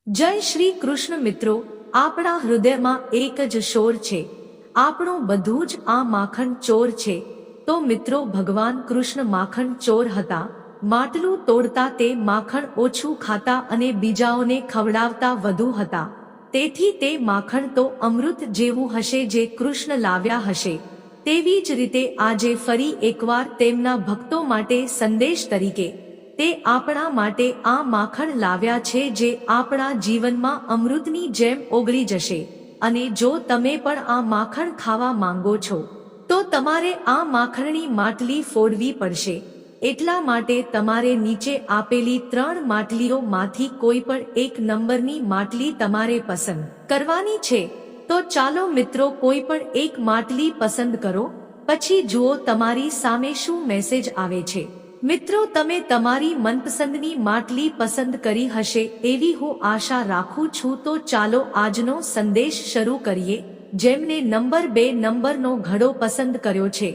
જય શ્રી કૃષ્ણ મિત્રો, આપણા હૃદયમાં એક જ શોર છે, આપણું બધું જ આ માખણ ચોર છે। તો મિત્રો, ભગવાન કૃષ્ણ માખણ ચોર હતા। માટલું તોડતા તે માખણ ઓછું ખાતા અને બીજાઓને ખવડાવતા વધુ હતા। તેથી તે માખણ તો અમૃત જેવું હશે જે કૃષ્ણ લાવ્યા હશે। તેવી જ રીતે આજે ફરી એકવાર તેમના ભક્તો માટે સંદેશ તરીકે તે આપણા માટે આ માખણ લાવ્યા છે જે આપણા જીવનમાં અમૃતની જેમ ઓગળી જશે। અને જો તમે પણ આ માખણ ખાવા માંગો છો તો તમારે આ માખણની માટલી ફોડવી પડશે। એટલા માટે તમારે નીચે આપેલી 3 માટલીઓમાંથી કોઈ પણ એક નંબરની માટલી તમારે પસંદ કરવાની છે। તો ચાલો મિત્રો, કોઈ પણ એક માટલી પસંદ કરો, પછી જુઓ તમારી સામે શું મેસેજ આવે છે। મિત્રો, તમે તમારી મનપસંદની માટલી પસંદ કરી હશે એવી હું આશા રાખું છું। તો ચાલો આજનો સંદેશ શરૂ કરીએ। જેમને નંબર 2 નંબરનો ઘડો પસંદ કર્યો છે,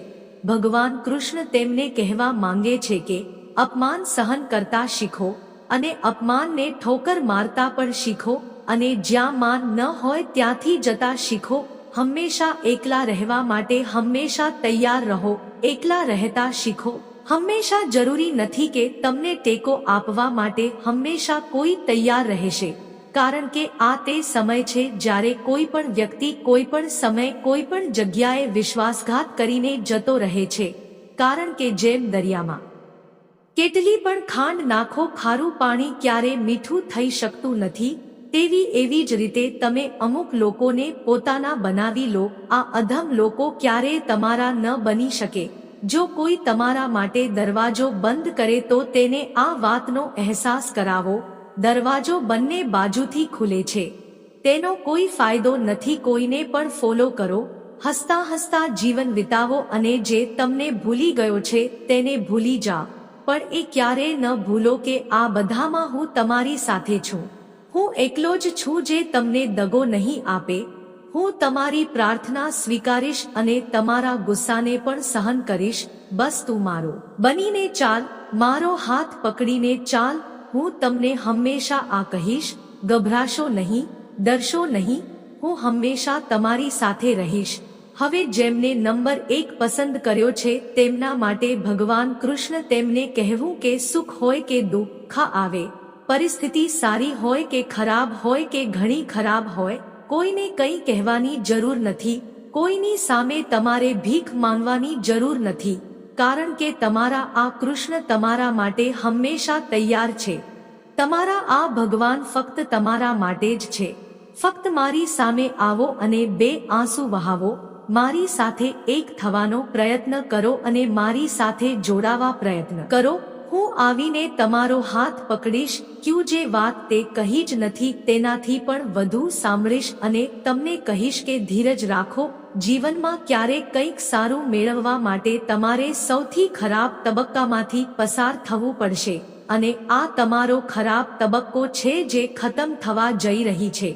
ભગવાન કૃષ્ણ તેમને કહેવા માંગે છે કે અપમાન સહન કરતા શીખો અને અપમાનને ઠોકર મારતા પણ શીખો અને જ્યાં માન ન હોય ત્યાંથી જતા શીખો। હંમેશા એકલા રહેવા માટે હંમેશા તૈયાર રહો, એકલા રહેતા શીખો। હંમેશા જરૂરી નથી કે તમને ટેકો આપવા માટે હંમેશા કોઈ તૈયાર રહેશે, કારણ કે આ તે સમય છે જ્યારે કોઈ પણ વ્યક્તિ કોઈ પણ સમય કોઈ પણ જગ્યાએ વિશ્વાસઘાત કરીને જતો રહે છે। કારણ કે જેમ દરિયામાં કેટલી પણ ખાંડ નાખો, ખારું પાણી ક્યારે મીઠું થઈ શકતું નથી, એવી જ રીતે તમે અમુક લોકોને પોતાના બનાવી લો। આ અધમ લોકો ક્યારેય તમારા ન બની શકે। જો કોઈ તમારા માટે દરવાજો બંધ કરે તો તેને આ વાતનો અહેસાસ કરાવો, દરવાજો બંને બાજુથી ખુલે છે, તેનો કોઈ ફાયદો નથી। કોઈને પણ ફોલો કરો, હસતા હસતા જીવન વિતાવો અને જે તમને ભૂલી ગયો છે તેને ભૂલી જાઓ, પણ એ ક્યારેય ન ભૂલો કે આ બધામાં હું તમારી સાથે છું। હું એકલો જ છું જે તમને દગો નહીં આપે। હું તમારી પ્રાર્થના સ્વીકારીશ અને તમારા ગુસ્સાને પણ સહન કરીશ। બસ તું મારો બનીને ચાલ, મારો હાથ પકડીને ચાલ। હું તમને હંમેશા આ કહીશ, ગભરાશો નહીં, ડરશો નહીં, હું હંમેશા તમારી સાથે રહીશ। હવે જેમને નંબર 1 પસંદ કર્યો છે તેમના માટે ભગવાન કૃષ્ણ તેમને કહેવું કે સુખ હોય કે દુઃખ આવે, પરિસ્થિતિ સારી હોય કે ખરાબ હોય કે ઘણી ખરાબ હોય, કોઈને કંઈ કહેવાની જરૂર નથી, કોઈની સામે તમારે ભીખ માંગવાની જરૂર નથી, કારણ કે તમારા આ કૃષ્ણ તમારા માટે હંમેશા તૈયાર છે। તમારા આ ભગવાન ફક્ત તમારા માટે જ છે। ફક્ત મારી સામે આવો અને 2 આંસુ વહાવો, મારી સાથે એક થવાનો પ્રયત્ન કરો અને મારી સાથે જોડાવા પ્રયત્ન કરો। હું આવીને તમારો હાથ પકડીશ, ક્યું જે વાત તે કહી જ નથી તેનાથી પણ વધુ સાંભળીશ અને તમને કહીશ કે ધીરજ રાખો। જીવનમાં ક્યારેક કંઈક સારું મેળવવા માટે તમારે સૌથી ખરાબ તબક્કામાંથી પસાર થવું પડશે અને આ તમારો ખરાબ તબક્કો છે જે ખતમ થવા જઈ રહી છે।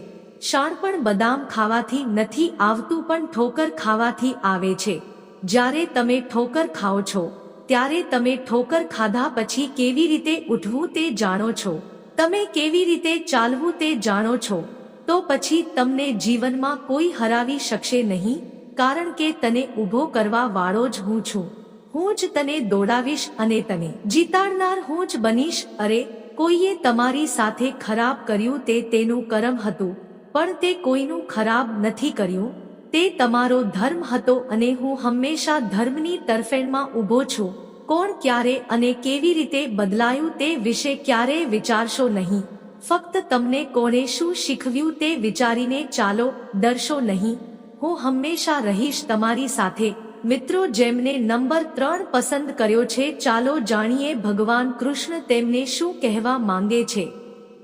શાણપણ બદામ ખાવાથી નથી આવતું પણ ઠોકર ખાવાથી આવે છે। જ્યારે તમે ઠોકર ખાઓ છો ત્યારે તમે ઠોકર ખાધા પછી કેવી રીતે ઉઠવું તે જાણો છો, તમે કેવી રીતે ચાલવું તે જાણો છો, તો પછી તમને જીવનમાં કોઈ હરાવી શકશે નહીં, કારણ કે તને ઊભો કરવા વાળો જ હું છું। હું જ તને દોડાવીશ અને તને જીતાડનાર હું જ બનીશ। અરે, કોઈએ તમારી સાથે ખરાબ કર્યું તે તેનું કરમ હતું, પણ તે કોઈનું ખરાબ નથી કર્યું, તે તમારો ધર્મ હતો અને હું હંમેશા ધર્મની તરફેણમાં ઊભો છું। કોણ ક્યારે અને કેવી રીતે બદલાયું તે વિશે ક્યારેય વિચારશો નહીં, ફક્ત તમને કોણે શું શીખવ્યું તે વિચારીને ચાલો, ડરશો નહીં, હું હંમેશા રહીશ તમારી સાથે। મિત્રો, જેમને નંબર 3 પસંદ કર્યો છે, ચાલો જાણીએ ભગવાન કૃષ્ણ તેમને શું કહેવા માંગે છે।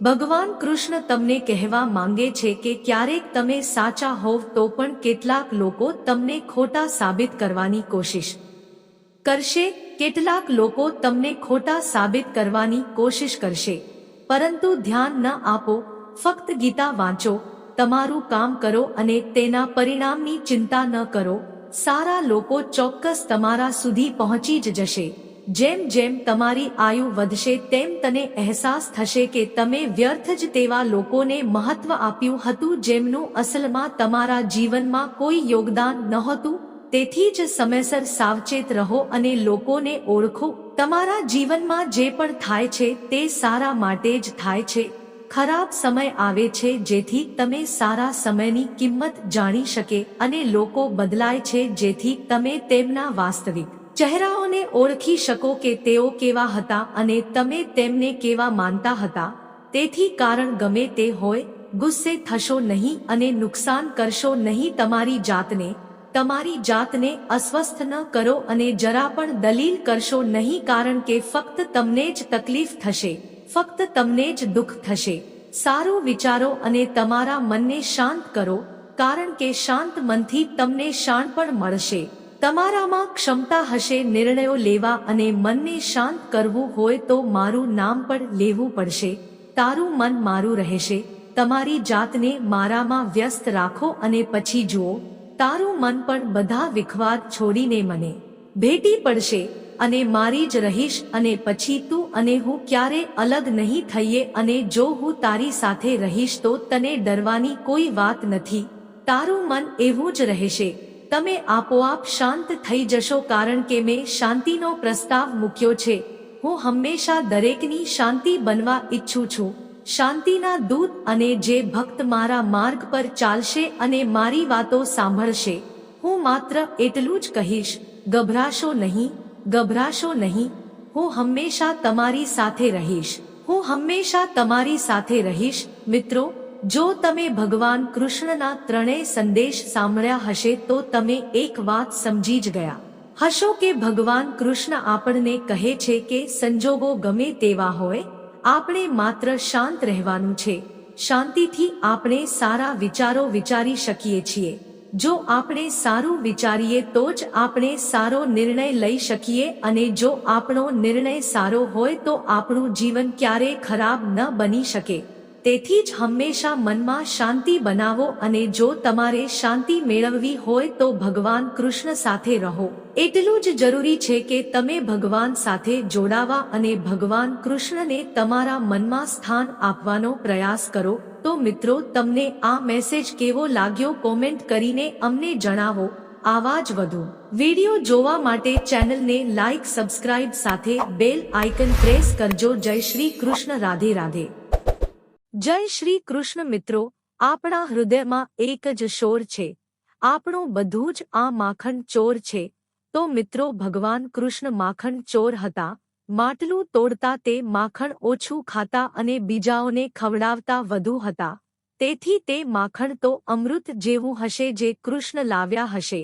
ભગવાન કૃષ્ણ તમને કહેવા માંગે છે કે ક્યારેક તમે સાચા હોવ તો પણ કેટલાક લોકો તમને ખોટા સાબિત કરવાની કોશિશ કરશે, કેટલાક લોકો તમને ખોટા સાબિત કરવાની કોશિશ કરશે, પરંતુ ધ્યાન ન આપો, ફક્ત ગીતા વાંચો, તમારું કામ કરો અને તેના પરિણામની ચિંતા ન કરો। સારા લોકો ચોક્કસ તમારા સુધી પહોંચી જ જશે। જેમ જેમ તમારી આયુ વધશે તેમ તને અહેસાસ થશે કે તમે વ્યર્થ જ તેવા લોકોને મહત્વ આપ્યું હતું જેમનું અસલમાં તમારા જીવનમાં કોઈ યોગદાન નહોતું. તેથી જ સમયસર સાવચેત રહો અને લોકોને ઓળખો. તમારા જીવનમાં જે પણ થાય છે તે સારા માટે જ થાય છે. ખરાબ સમય આવે છે જેથી તમે સારા સમયની કિંમત જાણી શકે અને લોકો બદલાય છે જેથી તમે તેમના વાસ્તવિક ચહેરાઓને ઓળખી શકો કે તેઓ કેવા હતા અને તમે તેમને કેવા માનતા હતા. તેથી કારણ ગમે તે હોય, ગુસ્સે થશો નહીં અને નુકસાન કરશો નહીં. તમારી જાતને અસ્વસ્થ ન કરો અને જરા પણ દલીલ કરશો નહીં, કારણ કે ફક્ત તમને જ તકલીફ થશે, ફક્ત તમને જ દુઃખ થશે. સારું વિચારો અને તમારા મનને શાંત કરો, કારણ કે શાંત મનથી તમને શાણપણ મળશે. તમારામાં ક્ષમતા હશે નિર્ણયો લેવા અને મનને શાંત કરવું હોય તો મારું નામ પણ લેવું પડશે. તારું મન મારું રહેશે. તમારી જાતને મારામાં વ્યસ્ત રાખો અને પછી જુઓ, તારું મન પણ બધા વિખવાદ છોડીને મને ભેટી પડશે અને મારી જ રહીશ. અને પછી તું અને હું ક્યારે અલગ નહીં થઈએ અને જો હું તારી સાથે રહીશ તો તને ડરવાની કોઈ વાત નથી. તારું મન એવું જ રહેશે. તમે આપોઆપ શાંત થઈ જશો, કારણ કે મેં શાંતિનો પ્રસ્તાવ મૂક્યો છે. હું હંમેશા દરેકની શાંતિ બનવા ઈચ્છું છું, શાંતિના દૂત. અને જે ભક્ત મારા માર્ગ પર ચાલશે અને મારી વાતો સાંભળશે, હું માત્ર એટલું જ કહીશ, ગભરાશો નહીં, ગભરાશો નહીં. હું હંમેશા તમારી સાથે રહીશ. હું હંમેશા તમારી સાથે રહીશ. મિત્રો, જો તમે ભગવાન કૃષ્ણના ત્રણેય સંદેશ સાંભળ્યા હશે તો તમે એક વાત સમજી જ ગયા હશો કે ભગવાન કૃષ્ણ આપણને કહે છે કે સંજોગો ગમે તેવા હોય, આપણે માત્ર શાંત રહેવાનું છે. શાંતિથી આપણે સારા વિચારો વિચારી શકીએ છીએ. જો આપણે સારું વિચારીએ તો જ આપણે સારો નિર્ણય લઈ શકીએ, અને જો આપણો નિર્ણય સારો હોય તો આપણું જીવન ક્યારેય ખરાબ ન બની શકે. તેથી જ હંમેશા મનમાં શાંતિ બનાવો, અને જો તમારે શાંતિ મેળવવી હોય તો ભગવાન કૃષ્ણ સાથે રહો. એટલું જ જરૂરી છે કે તમે ભગવાન સાથે જોડાવા અને ભગવાન કૃષ્ણને તમારા મનમાં સ્થાન આપવાનો પ્રયાસ કરો. તો મિત્રો, તમને આ મેસેજ કેવો લાગ્યો કોમેન્ટ કરીને અમને જણાવો. આવા જ વધુ વિડિયો જોવા માટે ચેનલને લાઈક, સબસ્ક્રાઇબ સાથે બેલ આઇકન પ્રેસ કરજો. જય શ્રી કૃષ્ણ. રાધે રાધે. જય શ્રી કૃષ્ણ. મિત્રો, આપણા હૃદયમાં એક જ શોર છે. આપણું બધું જ આ માખણ ચોર છે. તો મિત્રો, ભગવાન કૃષ્ણ માખણ ચોર હતા. માટલું તોડતા તે માખણ ઓછું ખાતા અને બીજાઓને ખવડાવતા વધુ હતા. તેથી તે માખણ તો અમૃત જેવું હશે જે કૃષ્ણ લાવ્યા હશે.